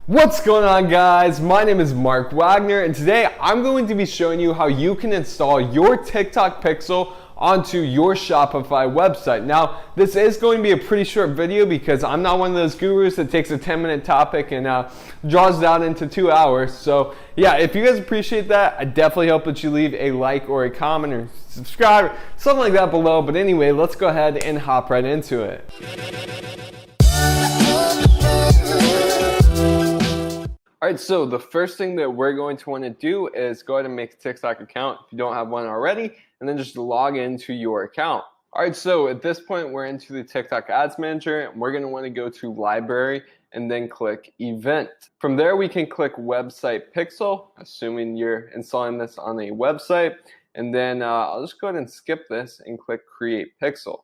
What's going on, guys? My name is Mark Wagner, and today I'm going to be showing you how you can install your TikTok pixel onto your Shopify website. Now, this is going to be a pretty short video because I'm not one of those gurus that takes a 10-minute topic and draws it out into 2 hours. So yeah, if you guys appreciate that, I definitely hope that you leave a like or a comment or subscribe, something like that below. But anyway, let's go ahead and hop right into it. All right, so the first thing that we're going to want to do is go ahead and make a TikTok account if you don't have one already, and then just log into your account. All right, so at this point, we're into the TikTok Ads Manager, and we're going to want to go to Library and then click Event. From there, we can click Website Pixel, assuming you're installing this on a website, and then I'll just go ahead and skip this and click Create Pixel.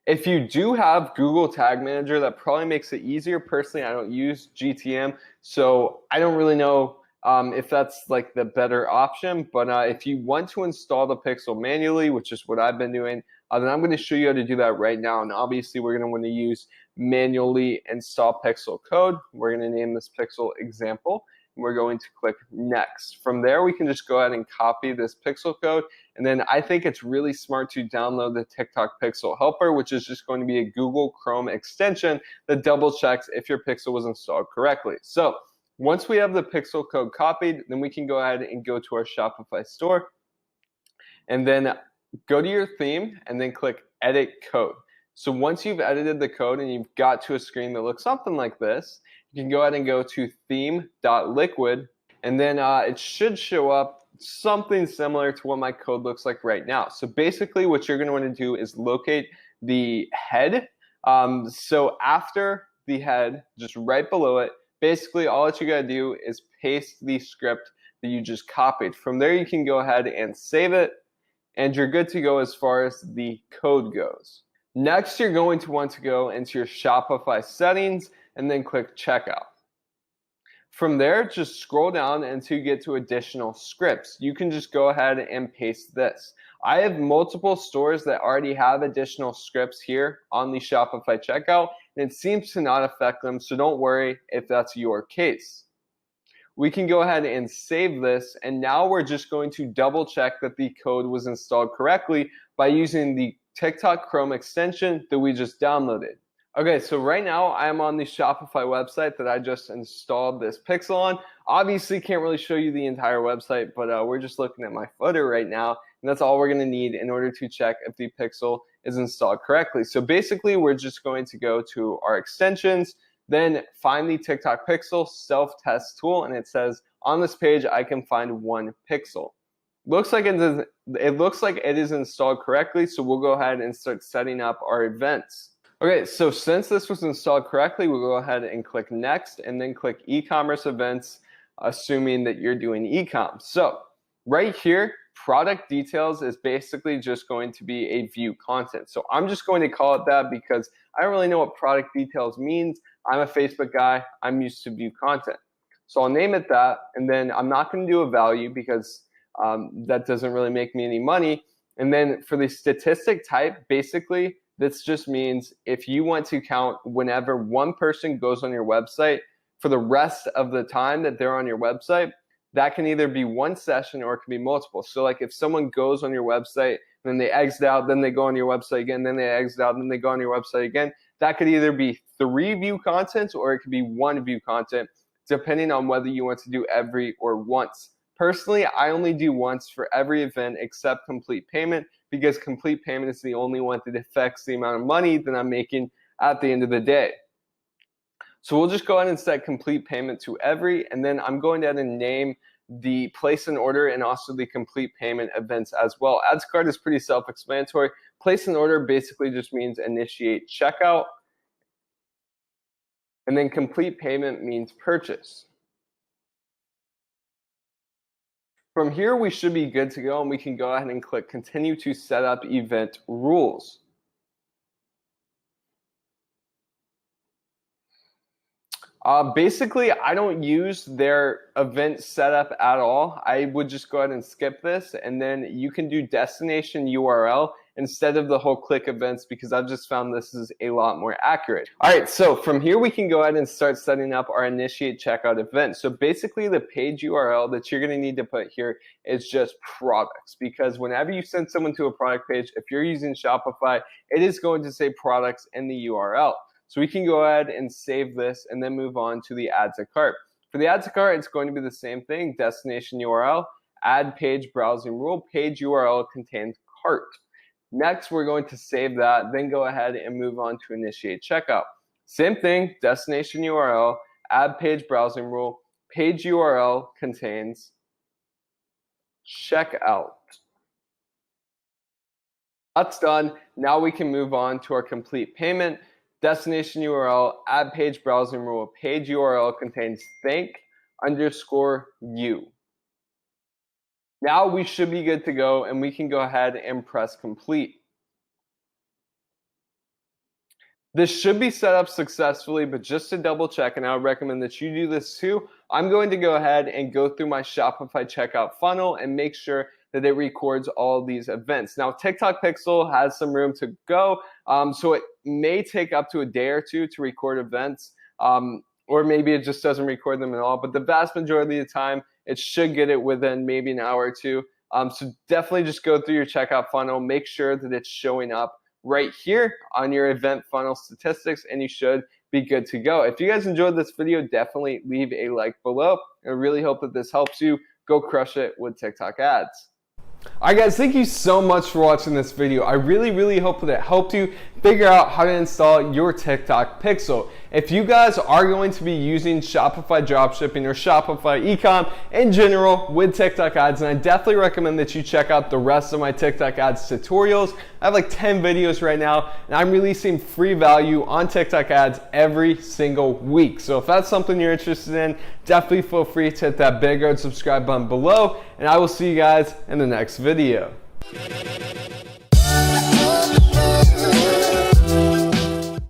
If you do have Google Tag Manager, that probably makes it easier. Personally, I don't use GTM, so I don't really know if that's like the better option. But if you want to install the pixel manually, which is what I've been doing, then I'm going to show you how to do that right now. And obviously, we're going to want to use manually install pixel code. We're going to name this pixel example. We're going to click next. From there, we can just go ahead and copy this pixel code. And then I think it's really smart to download the TikTok Pixel Helper, which is just going to be a Google Chrome extension that double checks if your pixel was installed correctly. So once we have the pixel code copied, then we can go ahead and go to our Shopify store and then go to your theme and then click Edit Code. So once you've edited the code and you've got to a screen that looks something like this, you can go ahead and go to theme.liquid, and then it should show up something similar to what my code looks like right now. So basically what you're going to want to do is locate the head. So after the head, just right below it, basically all that you got to do is paste the script that you just copied. From there, you can go ahead and save it, and you're good to go as far as the code goes. Next, you're going to want to go into your Shopify settings and then click Checkout. From there, just scroll down until you get to additional scripts. You can just go ahead and paste this. I have multiple stores that already have additional scripts here on the Shopify checkout, and it seems to not affect them, so don't worry if that's your case. We can go ahead and save this, and now we're just going to double check that the code was installed correctly by using the TikTok Chrome extension that we just downloaded. Okay, so right now I am on the Shopify website that I just installed this pixel on. Obviously can't really show you the entire website, but we're just looking at my footer right now, and that's all we're gonna need in order to check if the pixel is installed correctly. So basically we're just going to go to our extensions, then find the TikTok Pixel self-test tool, and it says on this page I can find one pixel. It looks like it is installed correctly, so we'll go ahead and start setting up our events. Okay, so since this was installed correctly, we'll go ahead and click next and then click e-commerce events, assuming that you're doing e-com. So right here, product details is basically just going to be a view content. So I'm just going to call it that because I don't really know what product details means. I'm a Facebook guy. I'm used to view content. So I'll name it that, and then I'm not going to do a value because that doesn't really make me any money. And then for the statistic type, basically, this just means if you want to count whenever one person goes on your website for the rest of the time that they're on your website, that can either be one session or it can be multiple. So like if someone goes on your website, then they exit out, then they go on your website again, then they exit out, then they go on your website again, that could either be 3 view contents or it could be 1 view content, depending on whether you want to do every or once. Personally, I only do once for every event except complete payment, because complete payment is the only one that affects the amount of money that I'm making at the end of the day. So we'll just go ahead and set complete payment to every, and then I'm going ahead and name the place an order and also the complete payment events as well. Ads card is pretty self-explanatory. Place an order basically just means initiate checkout, and then complete payment means purchase. From here, we should be good to go, and we can go ahead and click Continue to set up event rules. Basically, I don't use their event setup at all. I would just go ahead and skip this, and then you can do destination URL instead of the whole click events, because I've just found this is a lot more accurate. All right, so from here we can go ahead and start setting up our initiate checkout event. So basically the page URL that you're going to need to put here is just products, because whenever you send someone to a product page, if you're using Shopify, it is going to say products in the URL. So we can go ahead and save this and then move on to the add to cart. For the add to cart, it's going to be the same thing: destination URL, add page browsing rule, page URL contains cart. Next, we're going to save that, then go ahead and move on to initiate checkout. Same thing, destination URL, add page browsing rule, page URL contains checkout. That's done. Now we can move on to our complete payment. Destination URL, add page browsing rule, page URL contains thank_you. Now we should be good to go, and we can go ahead and press complete. This should be set up successfully, but just to double check, and I would recommend that you do this too, I'm going to go ahead and go through my Shopify checkout funnel and make sure that it records all of these events. Now, TikTok Pixel has some room to go, so it may take up to a day or two to record events, or maybe it just doesn't record them at all, but the vast majority of the time, it should get it within maybe an hour or two. So definitely just go through your checkout funnel, make sure that it's showing up right here on your event funnel statistics, and you should be good to go. If you guys enjoyed this video, definitely leave a like below. I really hope that this helps you go crush it with TikTok ads. Alright guys, thank you so much for watching this video. I really hope that it helped you figure out how to install your TikTok Pixel. If you guys are going to be using Shopify dropshipping or Shopify ecom in general with TikTok ads, and I definitely recommend that you check out the rest of my TikTok ads tutorials. I have like 10 videos right now, and I'm releasing free value on TikTok ads every single week. So if that's something you're interested in, definitely feel free to hit that big red subscribe button below, and I will see you guys in the next video.